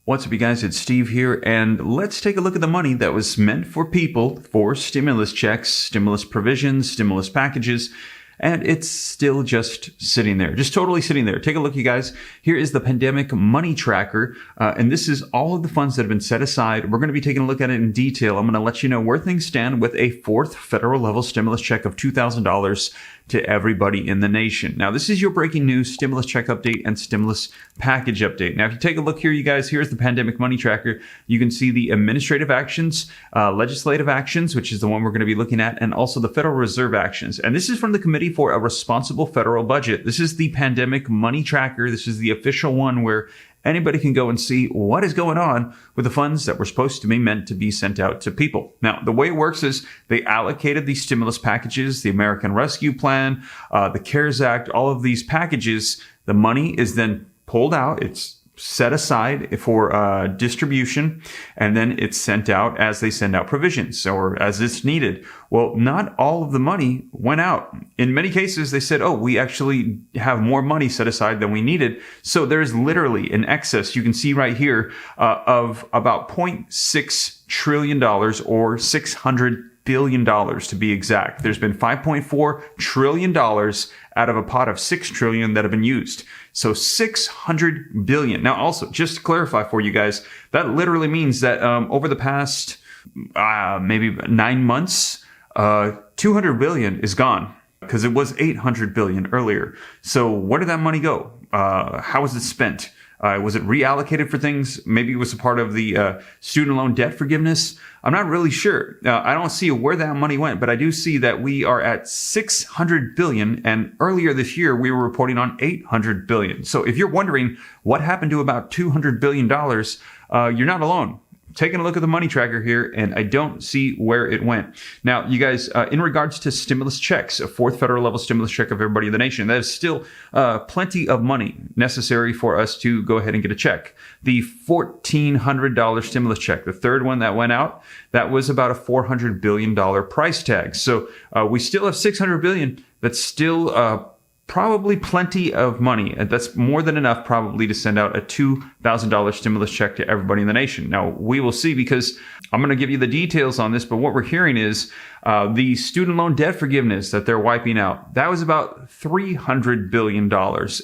What's up, you guys? It's Steve here, and let's take a look at the money that was meant for people for stimulus checks, stimulus provisions, stimulus packages, and it's still just sitting there, just totally sitting there. Take a look, you guys. Here is the pandemic money tracker, and this is all of the funds that have been set aside. We're going to be taking a look at it in detail. I'm going to let you know where things stand with a fourth federal level stimulus check of $2,000 to everybody in the nation. Now, this is your breaking news stimulus check update and stimulus package update. Now, if you take a look here, you guys, here's the pandemic money tracker. You can see the administrative actions, legislative actions, which is the one we're going to be looking at, and also the Federal Reserve actions. And this is from the Committee for a Responsible Federal Budget. This is the pandemic money tracker. This is the official one where anybody can go and see what is going on with the funds that were supposed to be meant to be sent out to people. Now, the way it works is they allocated these stimulus packages, the American Rescue Plan, the CARES Act, all of these packages. The money is then pulled out. It's set aside for distribution, and then it's sent out as they send out provisions or as it's needed. Well, not all of the money went out. In many cases, they said, oh, we actually have more money set aside than we needed. So there's literally an excess, you can see right here, of about $0.6 trillion or $600 billion to be exact. There's been $5.4 trillion out of a pot of $6 trillion that have been used. So $600 billion. Now, also, just to clarify for you guys, that literally means that over the past maybe 9 months, $200 billion is gone because it was $800 billion earlier. So where did that money go? How was it spent? Was it reallocated for things? Maybe it was a part of the student loan debt forgiveness. I'm not really sure. I don't see where that money went, but I do see that we are at $600 billion. And earlier this year, we were reporting on $800 billion. So if you're wondering what happened to about $200 billion, you're not alone. Taking a look at the money tracker here, and I don't see where it went. Now, you guys, in regards to stimulus checks, a fourth federal level stimulus check of everybody in the nation, that is still plenty of money necessary for us to go ahead and get a check. The $1,400 stimulus check, the third one that went out, that was about a $400 billion price tag. So we still have $600 billion. That's still probably plenty of money. That's more than enough probably to send out a $2,000 stimulus check to everybody in the nation. Now, we will see, because I'm going to give you the details on this, but what we're hearing is the student loan debt forgiveness that they're wiping out, that was about $300 billion.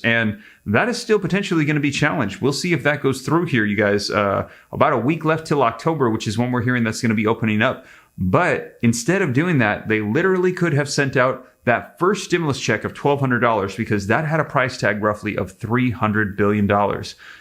And that is still potentially going to be challenged. We'll see if that goes through here, you guys. About a week left till October, which is when we're hearing that's going to be opening up. But instead of doing that, they literally could have sent out that first stimulus check of $1,200 because that had a price tag roughly of $300 billion.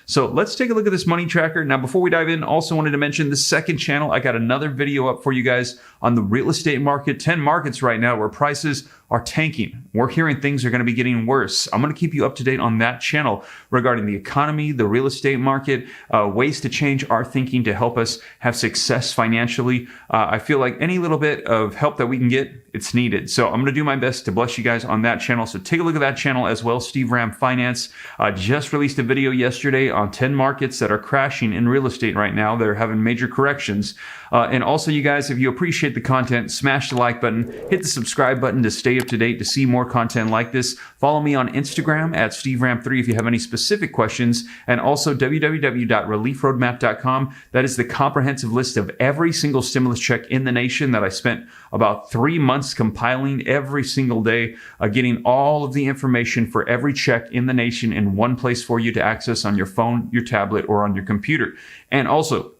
So let's take a look at this money tracker. Now, before we dive in, also wanted to mention the second channel. I got another video up for you guys on the real estate market. 10 markets right now where prices are tanking. We're hearing things are going to be getting worse. I'm going to keep you up to date on that channel regarding the economy, the real estate market, ways to change our thinking to help us have success financially. I feel like any little bit of help that we can get, it's needed. So I'm going to do my best to bless you guys on that channel. So take a look at that channel as well. Steve Ram Finance just released a video yesterday on 10 markets that are crashing in real estate right now. They're having major corrections. And also, you guys, if you appreciate the content, smash the like button, hit the subscribe button to stay up to date to see more content like this. Follow me on Instagram at SteveRam3 if you have any specific questions, and also www.reliefroadmap.com. That is the comprehensive list of every single stimulus check in the nation that I spent about 3 months compiling every single day, getting all of the information for every check in the nation in one place for you to access on your phone, your tablet, or on your computer. And also,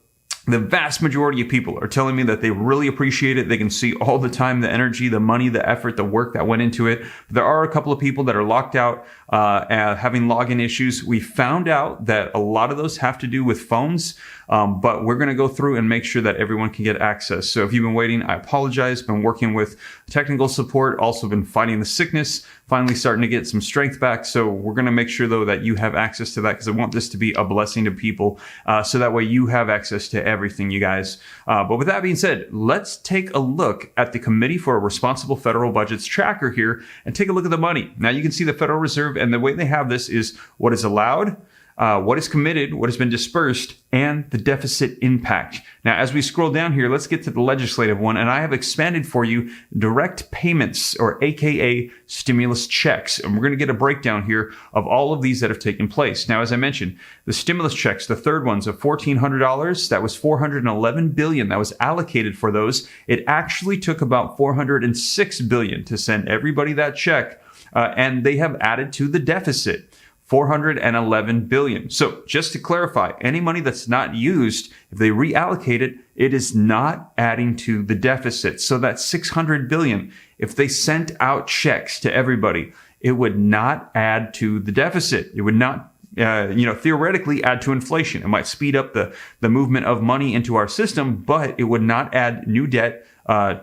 the vast majority of people are telling me that they really appreciate it. They can see all the time, the energy, the money, the effort, the work that went into it. There are a couple of people that are locked out, having login issues. We found out that a lot of those have to do with phones, but we're going to go through and make sure that everyone can get access. So if you've been waiting, I apologize. Been working with technical support, also been fighting the sickness, finally starting to get some strength back. So we're going to make sure, though, that you have access to that, because I want this to be a blessing to people, so that way you have access to everything, you guys. But with that being said, let's take a look at the Committee for a Responsible Federal Budgets tracker here and take a look at the money. Now, you can see the Federal Reserve, and the way they have this is what is allowed, what is committed, what has been dispersed, and the deficit impact. Now, as we scroll down here, let's get to the legislative one, and I have expanded for you direct payments, or AKA stimulus checks. And we're going to get a breakdown here of all of these that have taken place. Now, as I mentioned, the stimulus checks, the third ones of $1,400, that was $411 billion that was allocated for those. It actually took about $406 billion to send everybody that check, and they have added to the deficit. $411 billion. So just to clarify, any money that's not used, if they reallocate it, it is not adding to the deficit. So that's $600 billion. If they sent out checks to everybody, it would not add to the deficit. It would not theoretically add to inflation. It might speed up the movement of money into our system, but it would not add new debt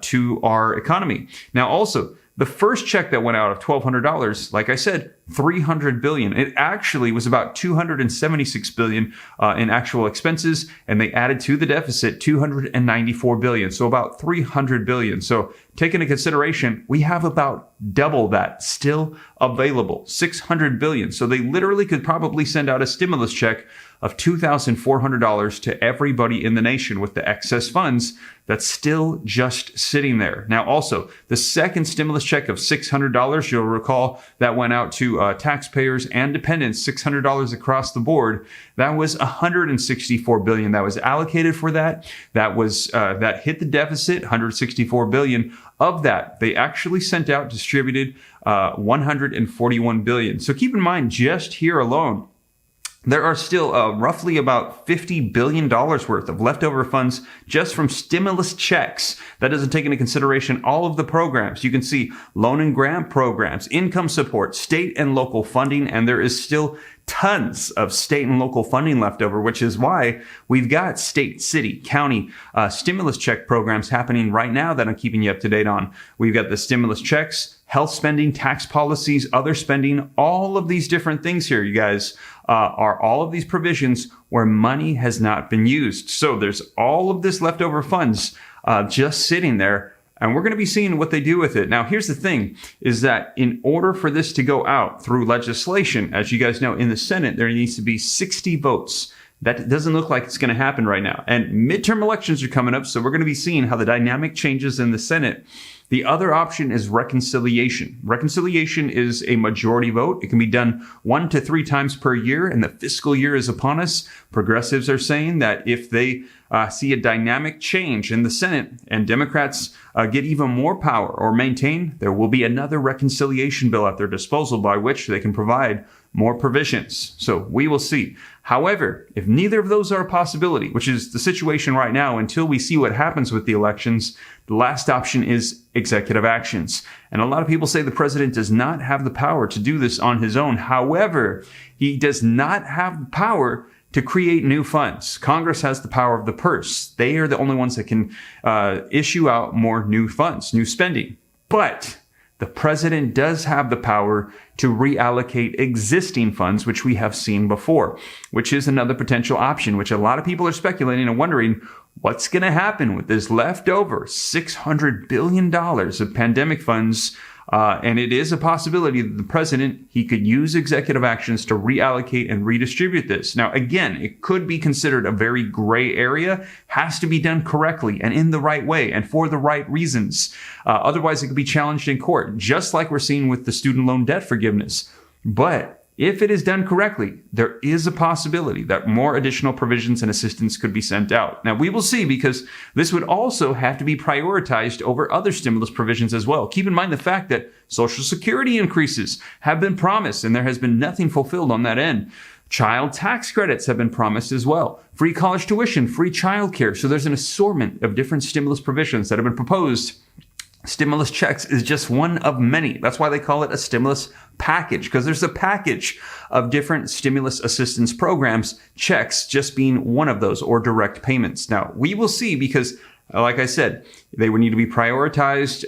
to our economy. Now, also, the first check that went out of $1,200, like I said, $300 billion. It actually was about $276 billion in actual expenses, and they added to the deficit $294 billion, so about $300 billion. So take into consideration, we have about double that still available, $600 billion. So they literally could probably send out a stimulus check of $2,400 to everybody in the nation with the excess funds that's still just sitting there. Now, also, the second stimulus check of $600, you'll recall that went out to taxpayers and dependents, $600 across the board. That was $164 billion that was allocated for that. That was that hit the deficit, $164 billion. Of that, they actually sent out, distributed $141 billion. So keep in mind, just here alone, there are still roughly about $50 billion worth of leftover funds just from stimulus checks. That doesn't take into consideration all of the programs. You can see loan and grant programs, income support, state and local funding, and there is still tons of state and local funding left over, which is why we've got state, city, county stimulus check programs happening right now that I'm keeping you up to date on. We've got the stimulus checks, health spending, tax policies, other spending, all of these different things here, you guys, are all of these provisions where money has not been used. So there's all of this leftover funds just sitting there. And we're going to be seeing what they do with it. Now, here's the thing, is that in order for this to go out through legislation, as you guys know, in the Senate, there needs to be 60 votes. That doesn't look like it's going to happen right now. And midterm elections are coming up, so we're going to be seeing how the dynamic changes in the Senate. The other option is reconciliation. Reconciliation is a majority vote. It can be done 1 to 3 times per year, and the fiscal year is upon us. Progressives are saying that if they see a dynamic change in the Senate and Democrats get even more power or maintain, there will be another reconciliation bill at their disposal by which they can provide more provisions. So we will see. However, if neither of those are a possibility, which is the situation right now until we see what happens with the elections, the last option is executive actions. And a lot of people say the president does not have the power to do this on his own. However, he does not have the power to create new funds. Congress has the power of the purse. They are the only ones that can issue out more new funds, new spending. But the president does have the power to reallocate existing funds, which we have seen before, which is another potential option, which a lot of people are speculating and wondering what's going to happen with this leftover $600 billion of pandemic funds. And it is a possibility that the president, he could use executive actions to reallocate and redistribute this. Now, again, it could be considered a very gray area, has to be done correctly and in the right way and for the right reasons. Otherwise, it could be challenged in court, just like we're seeing with the student loan debt forgiveness. But if it is done correctly, there is a possibility that more additional provisions and assistance could be sent out. Now, we will see, because this would also have to be prioritized over other stimulus provisions as well. Keep in mind the fact that Social Security increases have been promised, and there has been nothing fulfilled on that end. Child tax credits have been promised as well. Free college tuition, free childcare. So there's an assortment of different stimulus provisions that have been proposed. Stimulus checks is just one of many. That's why they call it a stimulus package, because there's a package of different stimulus assistance programs, checks just being one of those, or direct payments. Now, we will see, because like I said, they would need to be prioritized.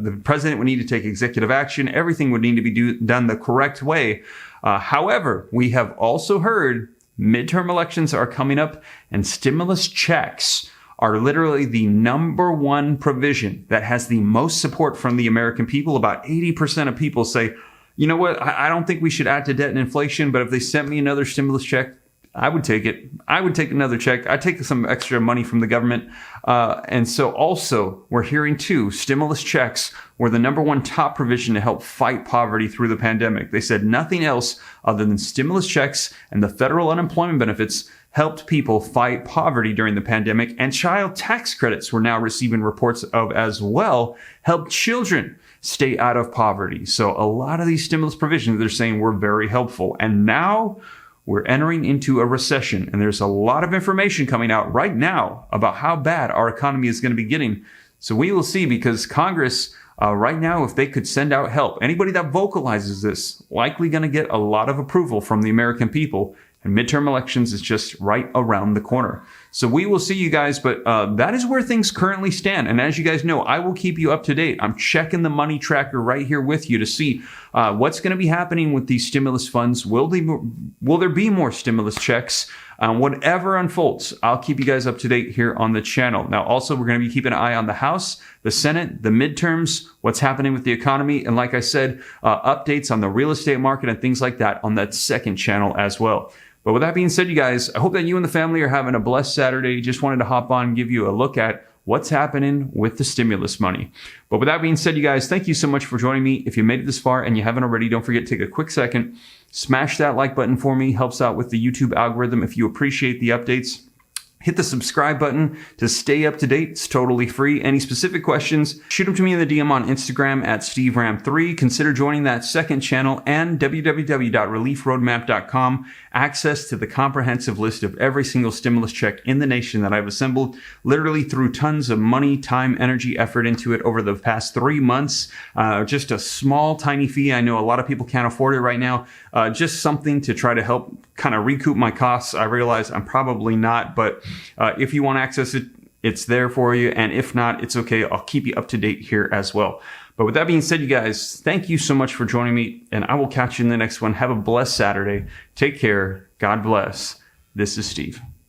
The president would need to take executive action. Everything would need to be done the correct way. However, we have also heard midterm elections are coming up, and stimulus checks are literally the number one provision that has the most support from the American people. About 80% of people say, You know what? I don't think we should add to debt and inflation, but if they sent me another stimulus check, I would take it. I would take another check. I'd take some extra money from the government. And so also, we're hearing too, stimulus checks were the #1 top provision to help fight poverty through the pandemic. They said nothing else other than stimulus checks and the federal unemployment benefits helped people fight poverty during the pandemic. And child tax credits we're now receiving reports of as well help children stay out of poverty. So a lot of these stimulus provisions, they're saying were very helpful. And now we're entering into a recession, and there's a lot of information coming out right now about how bad our economy is going to be getting. So we will see, because Congress right now, if they could send out help, anybody that vocalizes this likely going to get a lot of approval from the American people. And midterm elections is just right around the corner. So we will see, you guys, but that is where things currently stand. And as you guys know, I will keep you up to date. I'm checking the money tracker right here with you to see what's going to be happening with these stimulus funds. Will there be more stimulus checks? Whatever unfolds, I'll keep you guys up to date here on the channel. Now, also, we're going to be keeping an eye on the House, the Senate, the midterms, what's happening with the economy, and like I said, updates on the real estate market and things like that on that second channel as well. But with that being said, you guys, I hope that you and the family are having a blessed Saturday. Just wanted to hop on and give you a look at what's happening with the stimulus money. But with that being said, you guys, thank you so much for joining me. If you made it this far and you haven't already, don't forget to take a quick second, smash that like button for me. Helps out with the YouTube algorithm. If you appreciate the updates, hit the subscribe button to stay up to date. It's totally free. Any specific questions, shoot them to me in the DM on Instagram at SteveRam3. Consider joining that second channel and www.reliefroadmap.com. Access to the comprehensive list of every single stimulus check in the nation that I've assembled, literally threw tons of money, time, energy, effort into it over the past 3 months. Just a small, tiny fee. I know a lot of people can't afford it right now. Just something to try to help kind of recoup my costs. I realize I'm probably not, but if you want to access it, it's there for you. And if not, it's okay. I'll keep you up to date here as well. But with that being said, you guys, thank you so much for joining me, and I will catch you in the next one. Have a blessed Saturday. Take care. God bless. This is Steve.